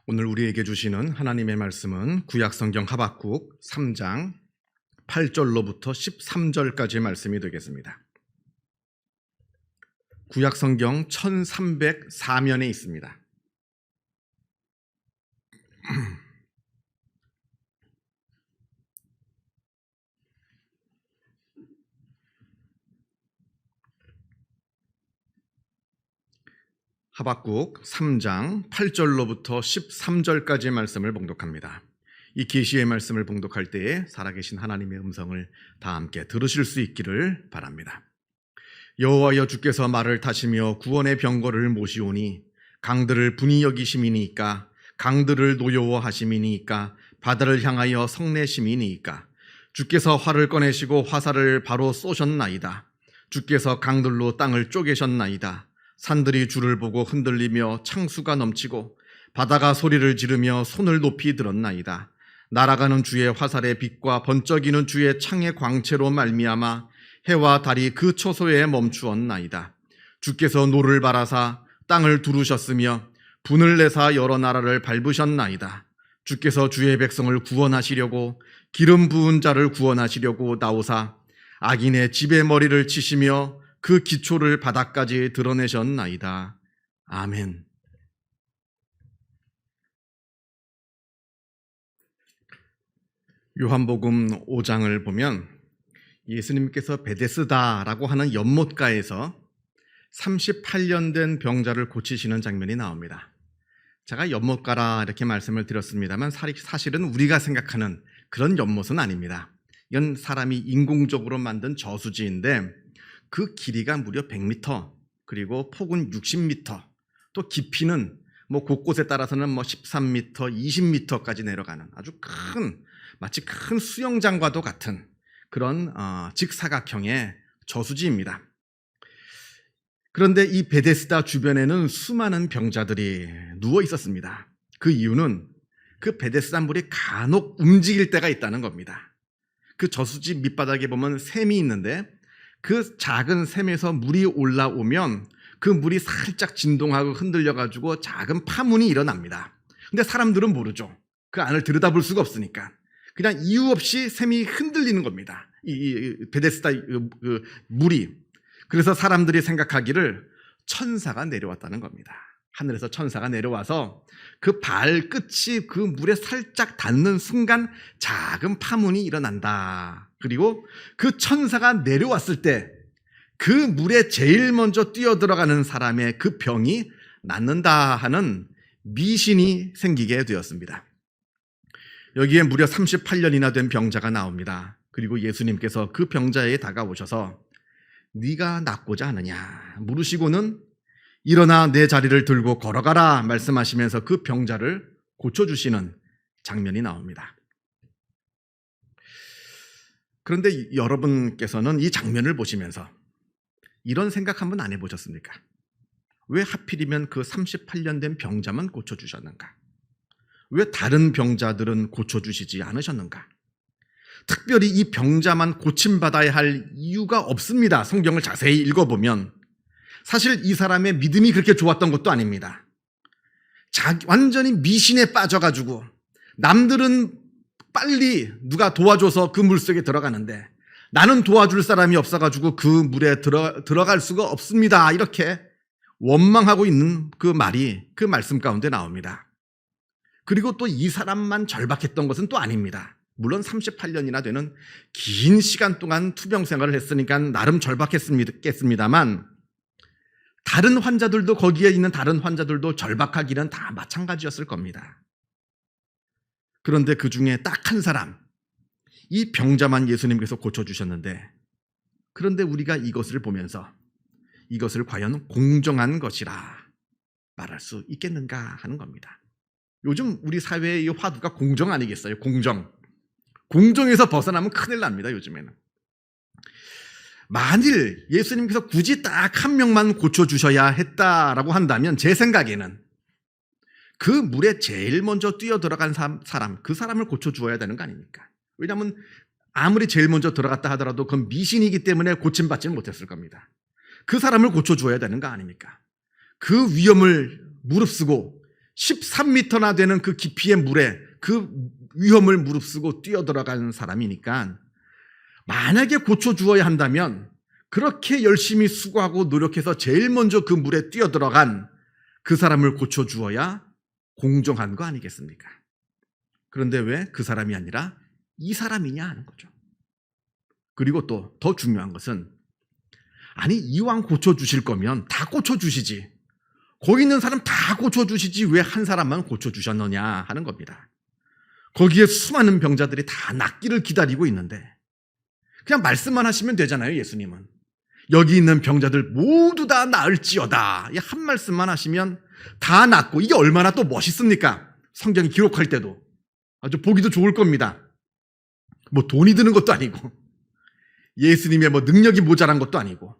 오늘 우리에게 주시는 하나님의 말씀은 구약성경 하박국 3장 8절로부터 13절까지의 말씀이 되겠습니다. 구약성경 1304면에 있습니다. 하박국 3장 8절로부터 13절까지의 말씀을 봉독합니다. 이 계시의 말씀을 봉독할 때에 살아계신 하나님의 음성을 다 함께 들으실 수 있기를 바랍니다. 여호와여, 주께서 말을 타시며 구원의 병거를 모시오니 강들을 분이 여기심이니이까, 강들을 노여워하심이니이까, 바다를 향하여 성내심이니이까. 주께서 활을 꺼내시고 화살을 바로 쏘셨나이다. 주께서 강들로 땅을 쪼개셨나이다. 산들이 주를 보고 흔들리며 창수가 넘치고 바다가 소리를 지르며 손을 높이 들었나이다. 날아가는 주의 화살의 빛과 번쩍이는 주의 창의 광채로 말미암아 해와 달이 그 처소에 멈추었나이다. 주께서 노를 바라사 땅을 두르셨으며 분을 내사 여러 나라를 밟으셨나이다. 주께서 주의 백성을 구원하시려고 기름 부은 자를 구원하시려고 나오사 악인의 집의 머리를 치시며 그 기초를 바닥까지 드러내셨나이다. 아멘. 요한복음 5장을 보면 예수님께서 베데스다라고 하는 연못가에서 38년 된 병자를 고치시는 장면이 나옵니다. 제가 연못가라 이렇게 말씀을 드렸습니다만 사실은 우리가 생각하는 그런 연못은 아닙니다. 이건 사람이 인공적으로 만든 저수지인데 그 길이가 무려 100m, 그리고 폭은 60m, 또 깊이는 곳곳에 따라서는 13m, 20m까지 내려가는 아주 마치 큰 수영장과도 같은 그런 직사각형의 저수지입니다. 그런데 이 베데스다 주변에는 수많은 병자들이 누워 있었습니다. 그 이유는 그 베데스다 물이 간혹 움직일 때가 있다는 겁니다. 그 저수지 밑바닥에 보면 샘이 있는데 그 작은 샘에서 물이 올라오면 그 물이 살짝 진동하고 흔들려가지고 작은 파문이 일어납니다. 근데 사람들은 모르죠. 그 안을 들여다볼 수가 없으니까. 그냥 이유 없이 샘이 흔들리는 겁니다. 이 베데스다 물이. 그래서 사람들이 생각하기를 천사가 내려왔다는 겁니다. 하늘에서 천사가 내려와서 그 발끝이 그 물에 살짝 닿는 순간 작은 파문이 일어난다. 그리고 그 천사가 내려왔을 때 그 물에 제일 먼저 뛰어들어가는 사람의 그 병이 낫는다 하는 미신이 생기게 되었습니다. 여기에 무려 38년이나 된 병자가 나옵니다. 그리고 예수님께서 그 병자에게 다가오셔서 네가 낫고자 하느냐 물으시고는 일어나 내 자리를 들고 걸어가라 말씀하시면서 그 병자를 고쳐주시는 장면이 나옵니다. 그런데 여러분께서는 이 장면을 보시면서 이런 생각 한번 안 해보셨습니까? 왜 하필이면 그 38년 된 병자만 고쳐주셨는가? 왜 다른 병자들은 고쳐주시지 않으셨는가? 특별히 이 병자만 고침받아야 할 이유가 없습니다. 성경을 자세히 읽어보면 사실 이 사람의 믿음이 그렇게 좋았던 것도 아닙니다. 완전히 미신에 빠져가지고 남들은 빨리 누가 도와줘서 그 물속에 들어가는데 나는 도와줄 사람이 없어가지고 그 물에 들어갈 수가 없습니다. 이렇게 원망하고 있는 그 말이 그 말씀 가운데 나옵니다. 그리고 또 이 사람만 절박했던 것은 또 아닙니다. 물론 38년이나 되는 긴 시간 동안 투병 생활을 했으니까 나름 절박했겠습니다만 다른 환자들도, 거기에 있는 다른 환자들도 절박하기는 다 마찬가지였을 겁니다. 그런데 그 중에 딱 한 사람, 이 병자만 예수님께서 고쳐주셨는데, 그런데 우리가 이것을 보면서 이것을 과연 공정한 것이라 말할 수 있겠는가 하는 겁니다. 요즘 우리 사회의 화두가 공정 아니겠어요? 공정에서 벗어나면 큰일 납니다. 요즘에는. 만일 예수님께서 굳이 딱 한 명만 고쳐주셔야 했다라고 한다면 제 생각에는 그 물에 제일 먼저 뛰어들어간 사람, 그 사람을 고쳐주어야 되는 거 아닙니까? 왜냐하면 아무리 제일 먼저 들어갔다 하더라도 그건 미신이기 때문에 고침받지는 못했을 겁니다. 그 사람을 고쳐주어야 되는 거 아닙니까? 그 위험을 무릅쓰고 13m나 되는 그 깊이의 물에 그 위험을 무릅쓰고 뛰어들어간 사람이니까 만약에 고쳐주어야 한다면 그렇게 열심히 수고하고 노력해서 제일 먼저 그 물에 뛰어들어간 그 사람을 고쳐주어야 공정한 거 아니겠습니까? 그런데 왜 그 사람이 아니라 이 사람이냐 하는 거죠. 그리고 또 더 중요한 것은 아니 이왕 고쳐주실 거면 다 고쳐주시지. 거기 있는 사람 다 고쳐주시지 왜 한 사람만 고쳐주셨느냐 하는 겁니다. 거기에 수많은 병자들이 다 낫기를 기다리고 있는데 그냥 말씀만 하시면 되잖아요. 예수님은 여기 있는 병자들 모두 다 나을지어다 이 한 말씀만 하시면 다 낫고 이게 얼마나 또 멋있습니까? 성경이 기록할 때도 아주 보기도 좋을 겁니다. 뭐 돈이 드는 것도 아니고 예수님의 뭐 능력이 모자란 것도 아니고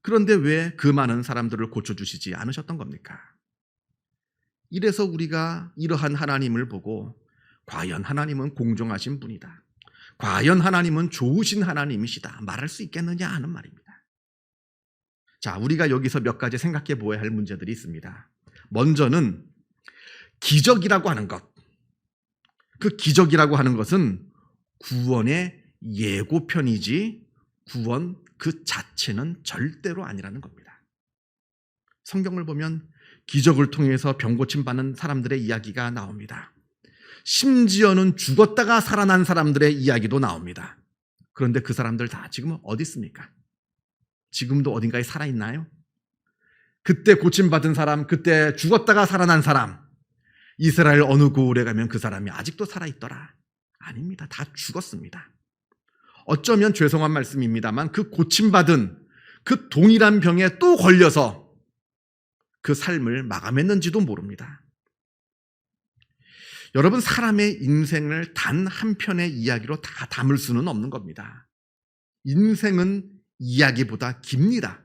그런데 왜 그 많은 사람들을 고쳐주시지 않으셨던 겁니까? 이래서 우리가 이러한 하나님을 보고 과연 하나님은 공정하신 분이다. 과연 하나님은 좋으신 하나님이시다. 말할 수 있겠느냐 하는 말입니다. 자, 우리가 여기서 몇 가지 생각해 보아야 할 문제들이 있습니다. 먼저는 기적이라고 하는 것. 그 기적이라고 하는 것은 구원의 예고편이지 구원 그 자체는 절대로 아니라는 겁니다. 성경을 보면 기적을 통해서 병 고침 받는 사람들의 이야기가 나옵니다. 심지어는 죽었다가 살아난 사람들의 이야기도 나옵니다. 그런데 그 사람들 다 지금 어디 있습니까? 지금도 어딘가에 살아있나요? 그때 고침받은 사람, 그때 죽었다가 살아난 사람, 이스라엘 어느 고을에 가면 그 사람이 아직도 살아있더라. 아닙니다. 다 죽었습니다. 어쩌면 죄송한 말씀입니다만 그 고침받은 그 동일한 병에 또 걸려서 그 삶을 마감했는지도 모릅니다. 여러분, 사람의 인생을 단 한 편의 이야기로 다 담을 수는 없는 겁니다. 인생은 이야기보다 깁니다.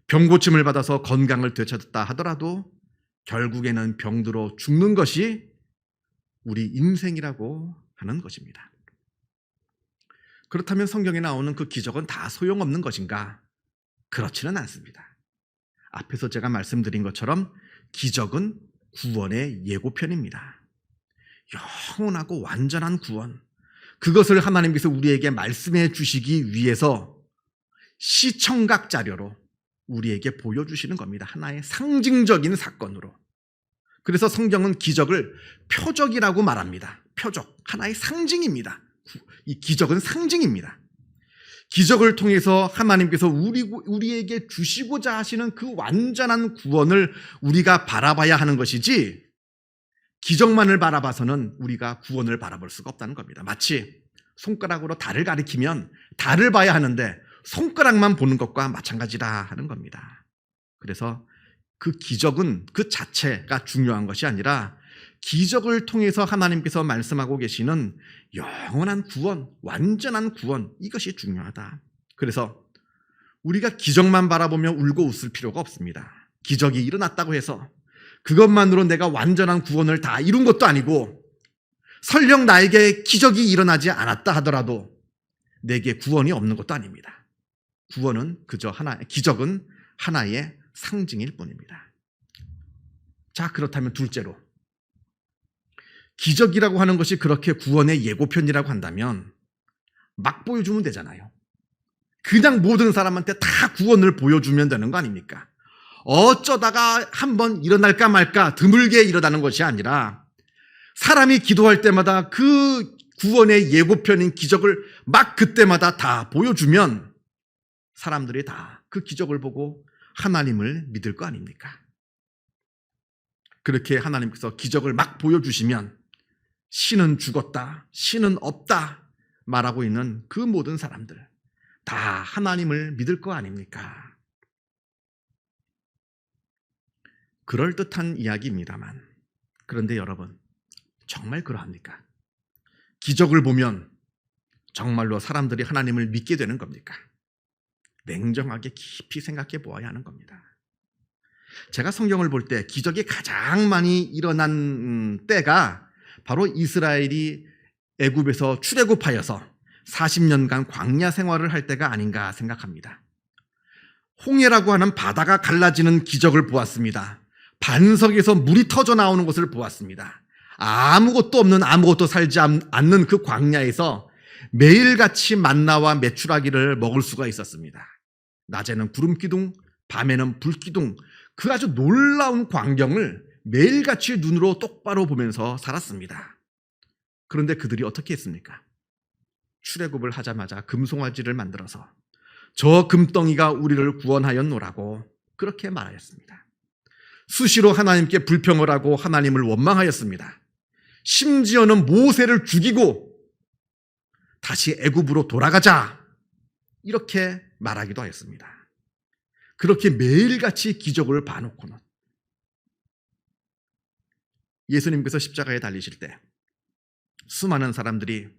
병고침을 받아서 건강을 되찾았다 하더라도 결국에는 병들어 죽는 것이 우리 인생이라고 하는 것입니다. 그렇다면 성경에 나오는 그 기적은 다 소용없는 것인가? 그렇지는 않습니다. 앞에서 제가 말씀드린 것처럼 기적은 구원의 예고편입니다. 영원하고 완전한 구원, 그것을 하나님께서 우리에게 말씀해 주시기 위해서 시청각 자료로 우리에게 보여주시는 겁니다. 하나의 상징적인 사건으로. 그래서 성경은 기적을 표적이라고 말합니다. 표적, 하나의 상징입니다. 이 기적은 상징입니다. 기적을 통해서 하나님께서 우리에게 주시고자 하시는 그 완전한 구원을 우리가 바라봐야 하는 것이지, 기적만을 바라봐서는 우리가 구원을 바라볼 수가 없다는 겁니다. 마치 손가락으로 달을 가리키면 달을 봐야 하는데 손가락만 보는 것과 마찬가지라 하는 겁니다. 그래서 그 기적은 그 자체가 중요한 것이 아니라 기적을 통해서 하나님께서 말씀하고 계시는 영원한 구원, 완전한 구원, 이것이 중요하다. 그래서 우리가 기적만 바라보며 울고 웃을 필요가 없습니다. 기적이 일어났다고 해서 그것만으로 내가 완전한 구원을 다 이룬 것도 아니고, 설령 나에게 기적이 일어나지 않았다 하더라도 내게 구원이 없는 것도 아닙니다. 구원은 그저 기적은 하나의 상징일 뿐입니다. 자, 그렇다면 둘째로, 기적이라고 하는 것이 그렇게 구원의 예고편이라고 한다면 막 보여주면 되잖아요. 그냥 모든 사람한테 다 구원을 보여주면 되는 거 아닙니까? 어쩌다가 한번 일어날까 말까 드물게 일어나는 것이 아니라 사람이 기도할 때마다 그 구원의 예고편인 기적을 막 그때마다 다 보여주면 사람들이 다 그 기적을 보고 하나님을 믿을 거 아닙니까? 그렇게 하나님께서 기적을 막 보여주시면 신은 죽었다, 신은 없다 말하고 있는 그 모든 사람들 다 하나님을 믿을 거 아닙니까? 그럴듯한 이야기입니다만, 그런데 여러분, 정말 그러합니까? 기적을 보면 정말로 사람들이 하나님을 믿게 되는 겁니까? 냉정하게 깊이 생각해 보아야 하는 겁니다. 제가 성경을 볼 때 기적이 가장 많이 일어난 때가 바로 이스라엘이 애굽에서 출애굽하여서 40년간 광야 생활을 할 때가 아닌가 생각합니다. 홍해라고 하는 바다가 갈라지는 기적을 보았습니다. 반석에서 물이 터져 나오는 것을 보았습니다. 아무것도 없는, 아무것도 살지 않는 그 광야에서 매일같이 만나와 메추라기를 먹을 수가 있었습니다. 낮에는 구름기둥, 밤에는 불기둥, 그 아주 놀라운 광경을 매일같이 눈으로 똑바로 보면서 살았습니다. 그런데 그들이 어떻게 했습니까? 출애굽을 하자마자 금송아지를 만들어서 저 금덩이가 우리를 구원하였노라고 그렇게 말하였습니다. 수시로 하나님께 불평을 하고 하나님을 원망하였습니다. 심지어는 모세를 죽이고 다시 애굽으로 돌아가자 이렇게 말하기도 하였습니다. 그렇게 매일같이 기적을 봐놓고는 예수님께서 십자가에 달리실 때 수많은 사람들이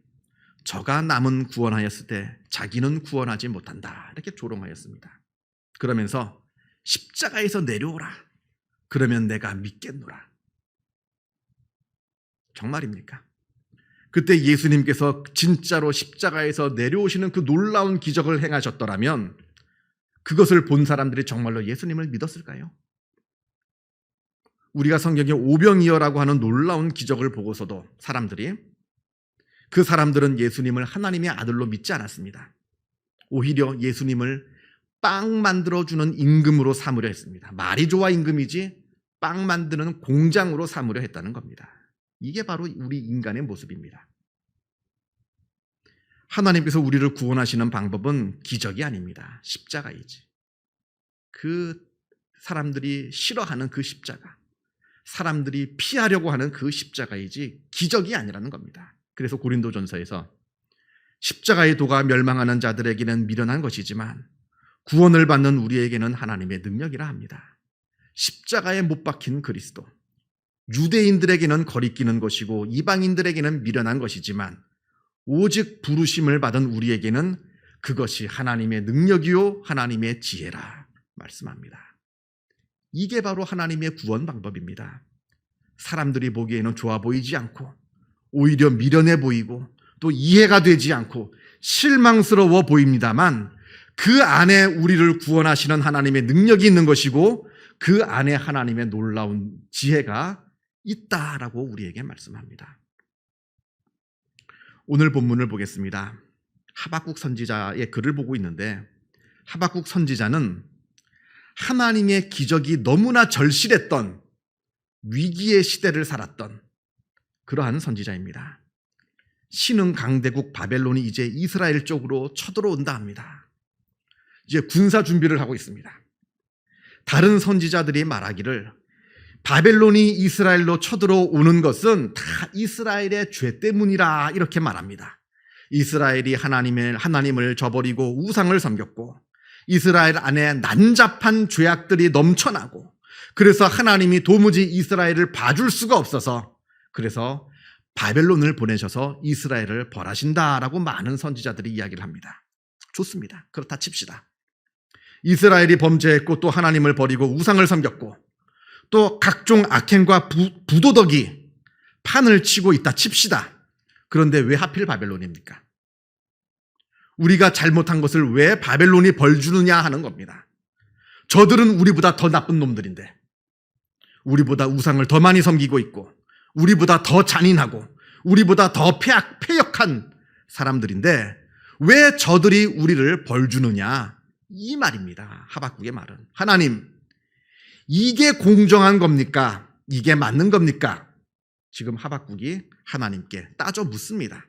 저가 남은 구원하였을 때 자기는 구원하지 못한다 이렇게 조롱하였습니다. 그러면서 십자가에서 내려오라. 그러면 내가 믿겠노라. 정말입니까? 그때 예수님께서 진짜로 십자가에서 내려오시는 그 놀라운 기적을 행하셨더라면 그것을 본 사람들이 정말로 예수님을 믿었을까요? 우리가 성경에 오병이어라고 하는 놀라운 기적을 보고서도 그 사람들은 예수님을 하나님의 아들로 믿지 않았습니다. 오히려 예수님을 빵 만들어주는 임금으로 삼으려 했습니다. 말이 좋아 임금이지 빵 만드는 공장으로 삼으려 했다는 겁니다. 이게 바로 우리 인간의 모습입니다. 하나님께서 우리를 구원하시는 방법은 기적이 아닙니다. 십자가이지. 그 사람들이 싫어하는 그 십자가, 사람들이 피하려고 하는 그 십자가이지 기적이 아니라는 겁니다. 그래서 고린도전서에서 십자가의 도가 멸망하는 자들에게는 미련한 것이지만 구원을 받는 우리에게는 하나님의 능력이라 합니다. 십자가에 못 박힌 그리스도, 유대인들에게는 거리끼는 것이고 이방인들에게는 미련한 것이지만 오직 부르심을 받은 우리에게는 그것이 하나님의 능력이요 하나님의 지혜라 말씀합니다. 이게 바로 하나님의 구원 방법입니다. 사람들이 보기에는 좋아 보이지 않고 오히려 미련해 보이고 또 이해가 되지 않고 실망스러워 보입니다만 그 안에 우리를 구원하시는 하나님의 능력이 있는 것이고 그 안에 하나님의 놀라운 지혜가 있다라고 우리에게 말씀합니다. 오늘 본문을 보겠습니다. 하박국 선지자의 글을 보고 있는데 하박국 선지자는 하나님의 기적이 너무나 절실했던 위기의 시대를 살았던 그러한 선지자입니다. 신흥 강대국 바벨론이 이제 이스라엘 쪽으로 쳐들어온다 합니다. 이제 군사 준비를 하고 있습니다. 다른 선지자들이 말하기를 바벨론이 이스라엘로 쳐들어오는 것은 다 이스라엘의 죄 때문이라 이렇게 말합니다. 이스라엘이 하나님을 저버리고 우상을 섬겼고 이스라엘 안에 난잡한 죄악들이 넘쳐나고 그래서 하나님이 도무지 이스라엘을 봐줄 수가 없어서 그래서 바벨론을 보내셔서 이스라엘을 벌하신다라고 많은 선지자들이 이야기를 합니다. 좋습니다. 그렇다 칩시다. 이스라엘이 범죄했고 또 하나님을 버리고 우상을 섬겼고 또 각종 악행과 부도덕이 판을 치고 있다 칩시다. 그런데 왜 하필 바벨론입니까? 우리가 잘못한 것을 왜 바벨론이 벌 주느냐 하는 겁니다. 저들은 우리보다 더 나쁜 놈들인데 우리보다 우상을 더 많이 섬기고 있고 우리보다 더 잔인하고 우리보다 더 패역한 사람들인데 왜 저들이 우리를 벌 주느냐 이 말입니다. 하박국의 말은 하나님 이게 공정한 겁니까? 이게 맞는 겁니까? 지금 하박국이 하나님께 따져 묻습니다.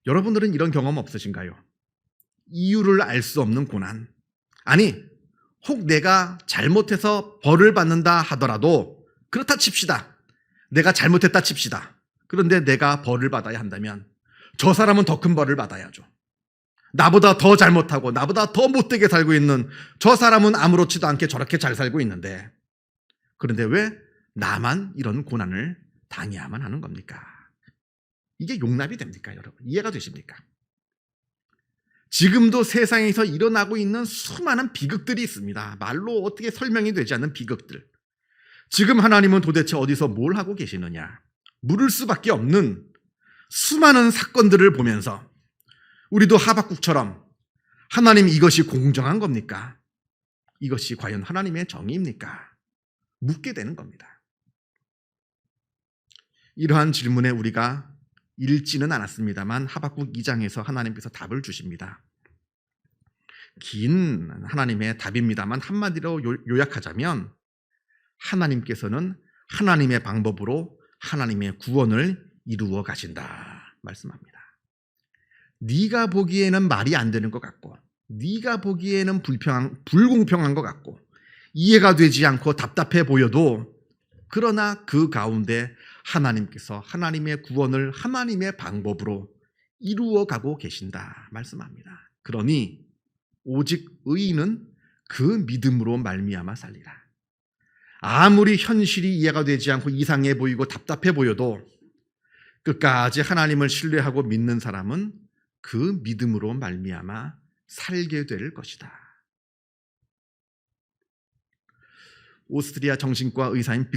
여러분들은 이런 경험 없으신가요? 이유를 알 수 없는 고난. 아니, 혹 내가 잘못해서 벌을 받는다 하더라도 그렇다 칩시다. 내가 잘못했다 칩시다. 그런데 내가 벌을 받아야 한다면 저 사람은 더 큰 벌을 받아야죠. 나보다 더 잘못하고 나보다 더 못되게 살고 있는 저 사람은 아무렇지도 않게 저렇게 잘 살고 있는데 그런데 왜 나만 이런 고난을 당해야만 하는 겁니까? 이게 용납이 됩니까, 여러분? 이해가 되십니까? 지금도 세상에서 일어나고 있는 수많은 비극들이 있습니다. 말로 어떻게 설명이 되지 않는 비극들. 지금 하나님은 도대체 어디서 뭘 하고 계시느냐? 물을 수밖에 없는 수많은 사건들을 보면서 우리도 하박국처럼 하나님 이것이 공정한 겁니까? 이것이 과연 하나님의 정의입니까? 묻게 되는 겁니다. 이러한 질문에 우리가 읽지는 않았습니다만 하박국 2장에서 하나님께서 답을 주십니다. 긴 하나님의 답입니다만 한마디로 요약하자면 하나님께서는 하나님의 방법으로 하나님의 구원을 이루어 가신다 말씀합니다. 네가 보기에는 말이 안 되는 것 같고 네가 보기에는 불공평한 것 같고 이해가 되지 않고 답답해 보여도 그러나 그 가운데 하나님께서 하나님의 구원을 하나님의 방법으로 이루어 가고 계신다 말씀합니다. 그러니 오직 의인은 그 믿음으로 말미암아 살리라. 아무리 현실이 이해가 되지 않고 이상해 보이고 답답해 보여도 끝까지 하나님을 신뢰하고 믿는 사람은 그 믿음으로 말미암아 살게 될 것이다. 오스트리아 정신과 의사인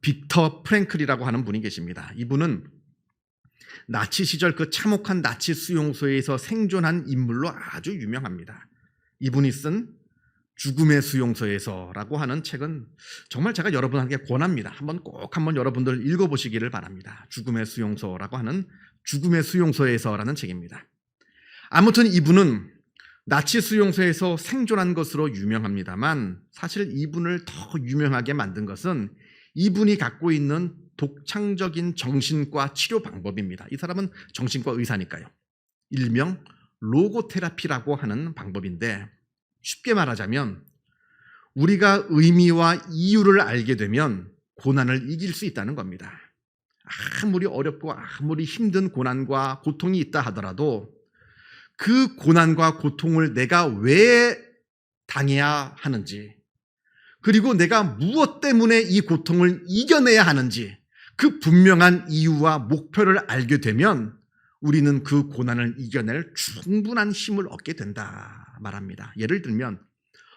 빅터 프랭클이라고 하는 분이 계십니다. 이분은 나치 시절 그 참혹한 나치 수용소에서 생존한 인물로 아주 유명합니다. 이분이 쓴 죽음의 수용소에서라고 하는 책은 정말 제가 여러분에게 권합니다. 꼭 한번 여러분들 읽어보시기를 바랍니다. 죽음의 수용소라고 하는 죽음의 수용소에서라는 책입니다. 아무튼 이분은 나치 수용소에서 생존한 것으로 유명합니다만 사실 이분을 더 유명하게 만든 것은 이분이 갖고 있는 독창적인 정신과 치료 방법입니다. 이 사람은 정신과 의사니까요. 일명 로고테라피라고 하는 방법인데 쉽게 말하자면 우리가 의미와 이유를 알게 되면 고난을 이길 수 있다는 겁니다. 아무리 어렵고 아무리 힘든 고난과 고통이 있다 하더라도 그 고난과 고통을 내가 왜 당해야 하는지 그리고 내가 무엇 때문에 이 고통을 이겨내야 하는지 그 분명한 이유와 목표를 알게 되면 우리는 그 고난을 이겨낼 충분한 힘을 얻게 된다 말합니다. 예를 들면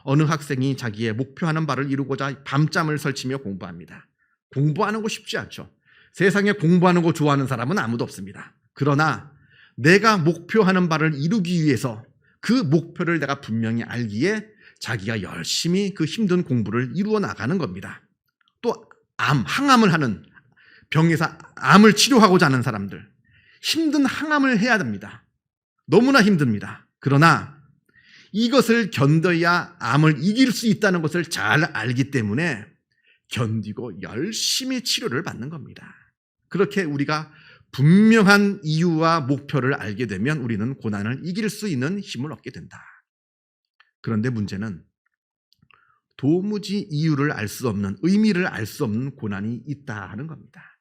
어느 학생이 자기의 목표하는 바를 이루고자 밤잠을 설치며 공부합니다. 공부하는 거 쉽지 않죠. 세상에 공부하는 거 좋아하는 사람은 아무도 없습니다. 그러나 내가 목표하는 바를 이루기 위해서 그 목표를 내가 분명히 알기에 자기가 열심히 그 힘든 공부를 이루어 나가는 겁니다. 또 항암을 하는 병에서 암을 치료하고자 하는 사람들 힘든 항암을 해야 됩니다. 너무나 힘듭니다. 그러나 이것을 견뎌야 암을 이길 수 있다는 것을 잘 알기 때문에 견디고 열심히 치료를 받는 겁니다. 그렇게 우리가 분명한 이유와 목표를 알게 되면 우리는 고난을 이길 수 있는 힘을 얻게 된다. 그런데 문제는 도무지 이유를 알 수 없는, 의미를 알 수 없는 고난이 있다 하는 겁니다.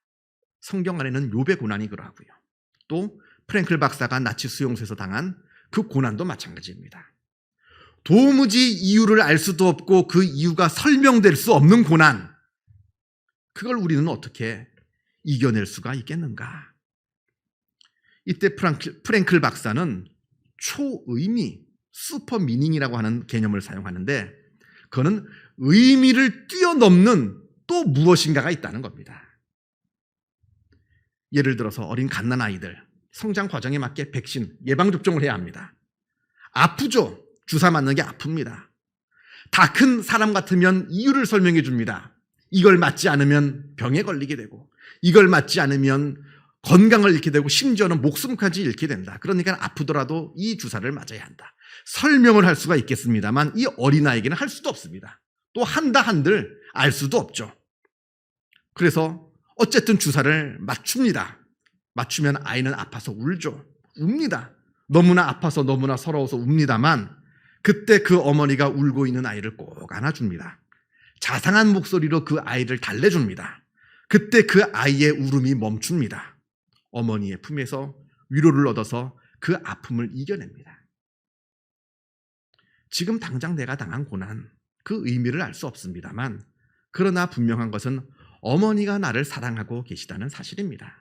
성경 안에는 욥의 고난이 그러하고요. 또 프랭클 박사가 나치 수용소에서 당한 그 고난도 마찬가지입니다. 도무지 이유를 알 수도 없고 그 이유가 설명될 수 없는 고난, 그걸 우리는 어떻게 이겨낼 수가 있겠는가? 이때 프랭클 박사는 초의미, 슈퍼미닝이라고 하는 개념을 사용하는데 그거는 의미를 뛰어넘는 또 무엇인가가 있다는 겁니다. 예를 들어서 어린 갓난아이들 성장 과정에 맞게 백신, 예방접종을 해야 합니다. 아프죠? 주사 맞는 게 아픕니다. 다 큰 사람 같으면 이유를 설명해 줍니다. 이걸 맞지 않으면 병에 걸리게 되고 이걸 맞지 않으면 건강을 잃게 되고 심지어는 목숨까지 잃게 된다. 그러니까 아프더라도 이 주사를 맞아야 한다. 설명을 할 수가 있겠습니다만 이 어린아이에게는 할 수도 없습니다. 또 한다 한들 알 수도 없죠. 그래서 어쨌든 주사를 맞춥니다. 맞추면 아이는 아파서 울죠. 웁니다. 너무나 아파서 너무나 서러워서 웁니다만 그때 그 어머니가 울고 있는 아이를 꼭 안아줍니다. 자상한 목소리로 그 아이를 달래줍니다. 그때 그 아이의 울음이 멈춥니다. 어머니의 품에서 위로를 얻어서 그 아픔을 이겨냅니다. 지금 당장 내가 당한 고난, 그 의미를 알 수 없습니다만 그러나 분명한 것은 어머니가 나를 사랑하고 계시다는 사실입니다.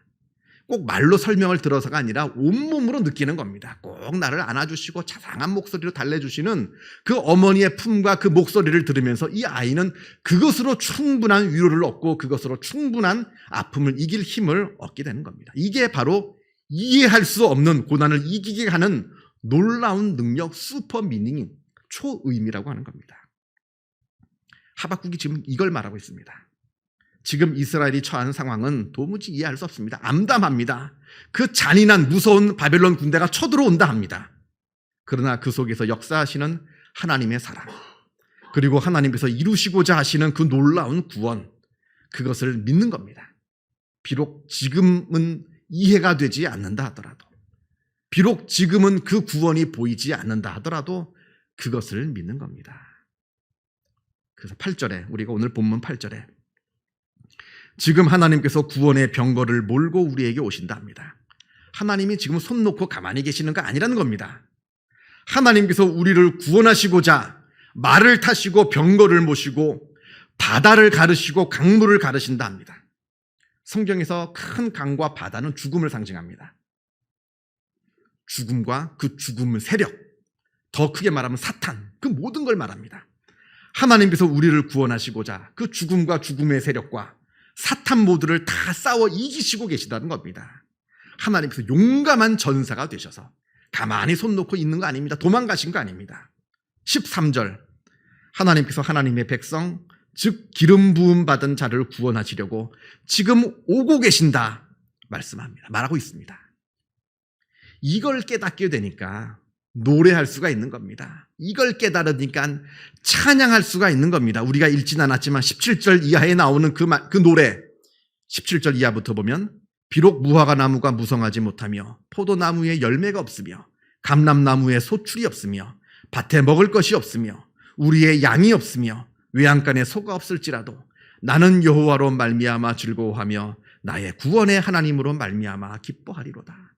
꼭 말로 설명을 들어서가 아니라 온몸으로 느끼는 겁니다. 꼭 나를 안아주시고 자상한 목소리로 달래주시는 그 어머니의 품과 그 목소리를 들으면서 이 아이는 그것으로 충분한 위로를 얻고 그것으로 충분한 아픔을 이길 힘을 얻게 되는 겁니다. 이게 바로 이해할 수 없는 고난을 이기게 하는 놀라운 능력, 슈퍼미닝인 초의미라고 하는 겁니다. 하박국이 지금 이걸 말하고 있습니다. 지금 이스라엘이 처한 상황은 도무지 이해할 수 없습니다. 암담합니다. 그 잔인한 무서운 바벨론 군대가 쳐들어온다 합니다. 그러나 그 속에서 역사하시는 하나님의 사랑, 그리고 하나님께서 이루시고자 하시는 그 놀라운 구원, 그것을 믿는 겁니다. 비록 지금은 이해가 되지 않는다 하더라도, 비록 지금은 그 구원이 보이지 않는다 하더라도 그것을 믿는 겁니다. 그래서 8절에, 우리가 오늘 본문 8절에 지금 하나님께서 구원의 병거를 몰고 우리에게 오신다 합니다. 하나님이 지금 손 놓고 가만히 계시는 거 아니라는 겁니다. 하나님께서 우리를 구원하시고자 말을 타시고 병거를 모시고 바다를 가르시고 강물을 가르신다 합니다. 성경에서 큰 강과 바다는 죽음을 상징합니다. 죽음과 그 죽음의 세력, 더 크게 말하면 사탄, 그 모든 걸 말합니다. 하나님께서 우리를 구원하시고자 그 죽음과 죽음의 세력과 사탄 모두를 다 싸워 이기시고 계시다는 겁니다. 하나님께서 용감한 전사가 되셔서 가만히 손 놓고 있는 거 아닙니다. 도망가신 거 아닙니다. 13절, 하나님께서 하나님의 백성, 즉 기름 부음 받은 자를 구원하시려고 지금 오고 계신다 말씀합니다. 말하고 있습니다. 이걸 깨닫게 되니까 노래할 수가 있는 겁니다. 이걸 깨달으니까 찬양할 수가 있는 겁니다. 우리가 읽진 않았지만 17절 이하에 나오는 그 노래, 17절 이하부터 보면 비록 무화과 나무가 무성하지 못하며 포도나무에 열매가 없으며 감람나무에 소출이 없으며 밭에 먹을 것이 없으며 우리의 양이 없으며 외양간에 소가 없을지라도 나는 여호와로 말미암아 즐거워하며 나의 구원의 하나님으로 말미암아 기뻐하리로다.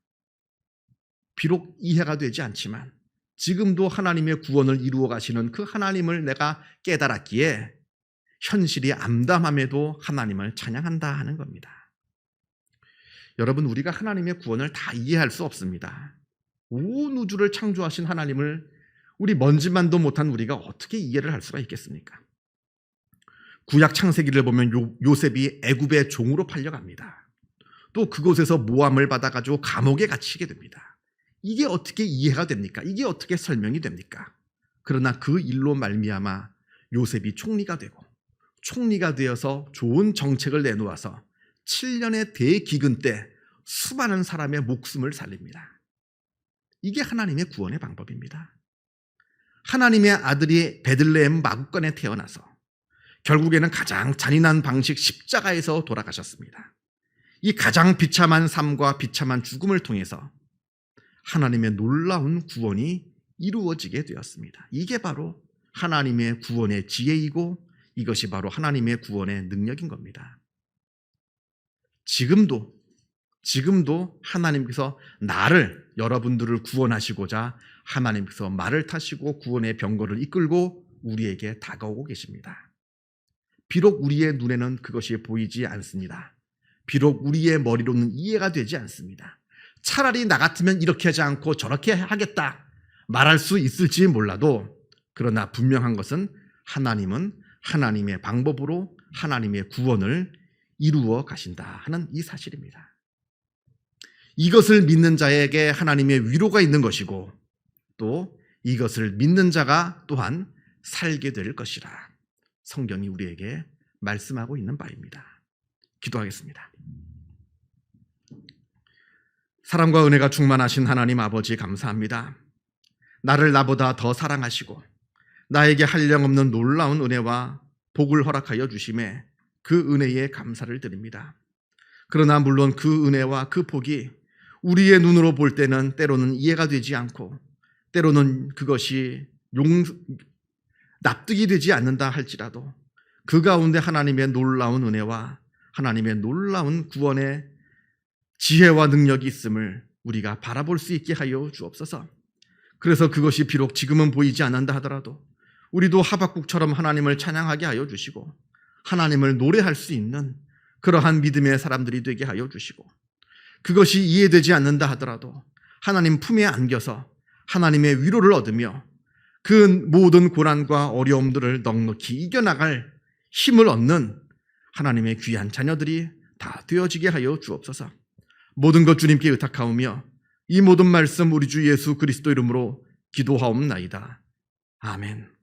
비록 이해가 되지 않지만 지금도 하나님의 구원을 이루어 가시는 그 하나님을 내가 깨달았기에 현실이 암담함에도 하나님을 찬양한다 하는 겁니다. 여러분, 우리가 하나님의 구원을 다 이해할 수 없습니다. 온 우주를 창조하신 하나님을 우리 먼지만도 못한 우리가 어떻게 이해를 할 수가 있겠습니까? 구약 창세기를 보면 요셉이 애굽의 종으로 팔려갑니다. 또 그곳에서 모함을 받아가지고 감옥에 갇히게 됩니다. 이게 어떻게 이해가 됩니까? 이게 어떻게 설명이 됩니까? 그러나 그 일로 말미암아 요셉이 총리가 되고 총리가 되어서 좋은 정책을 내놓아서 7년의 대기근 때 수많은 사람의 목숨을 살립니다. 이게 하나님의 구원의 방법입니다. 하나님의 아들이 베들레헴 마구간에 태어나서 결국에는 가장 잔인한 방식 십자가에서 돌아가셨습니다. 이 가장 비참한 삶과 비참한 죽음을 통해서 하나님의 놀라운 구원이 이루어지게 되었습니다. 이게 바로 하나님의 구원의 지혜이고 이것이 바로 하나님의 구원의 능력인 겁니다. 지금도 하나님께서 여러분들을 구원하시고자 하나님께서 말을 타시고 구원의 병거를 이끌고 우리에게 다가오고 계십니다. 비록 우리의 눈에는 그것이 보이지 않습니다. 비록 우리의 머리로는 이해가 되지 않습니다. 차라리 나 같으면 이렇게 하지 않고 저렇게 하겠다 말할 수 있을지 몰라도, 그러나 분명한 것은 하나님은 하나님의 방법으로 하나님의 구원을 이루어 가신다 하는 이 사실입니다. 이것을 믿는 자에게 하나님의 위로가 있는 것이고 또 이것을 믿는 자가 또한 살게 될 것이라 성경이 우리에게 말씀하고 있는 바입니다. 기도하겠습니다. 사랑과 은혜가 충만하신 하나님 아버지, 감사합니다. 나를 나보다 더 사랑하시고 나에게 한량없는 놀라운 은혜와 복을 허락하여 주심에 그 은혜에 감사를 드립니다. 그러나 물론 그 은혜와 그 복이 우리의 눈으로 볼 때는 때로는 이해가 되지 않고 때로는 그것이 납득이 되지 않는다 할지라도 그 가운데 하나님의 놀라운 은혜와 하나님의 놀라운 구원의 지혜와 능력이 있음을 우리가 바라볼 수 있게 하여 주옵소서. 그래서 그것이 비록 지금은 보이지 않는다 하더라도 우리도 하박국처럼 하나님을 찬양하게 하여 주시고 하나님을 노래할 수 있는 그러한 믿음의 사람들이 되게 하여 주시고, 그것이 이해되지 않는다 하더라도 하나님 품에 안겨서 하나님의 위로를 얻으며 그 모든 고난과 어려움들을 넉넉히 이겨나갈 힘을 얻는 하나님의 귀한 자녀들이 다 되어지게 하여 주옵소서. 모든 것 주님께 의탁하오며 이 모든 말씀 우리 주 예수 그리스도 이름으로 기도하옵나이다. 아멘.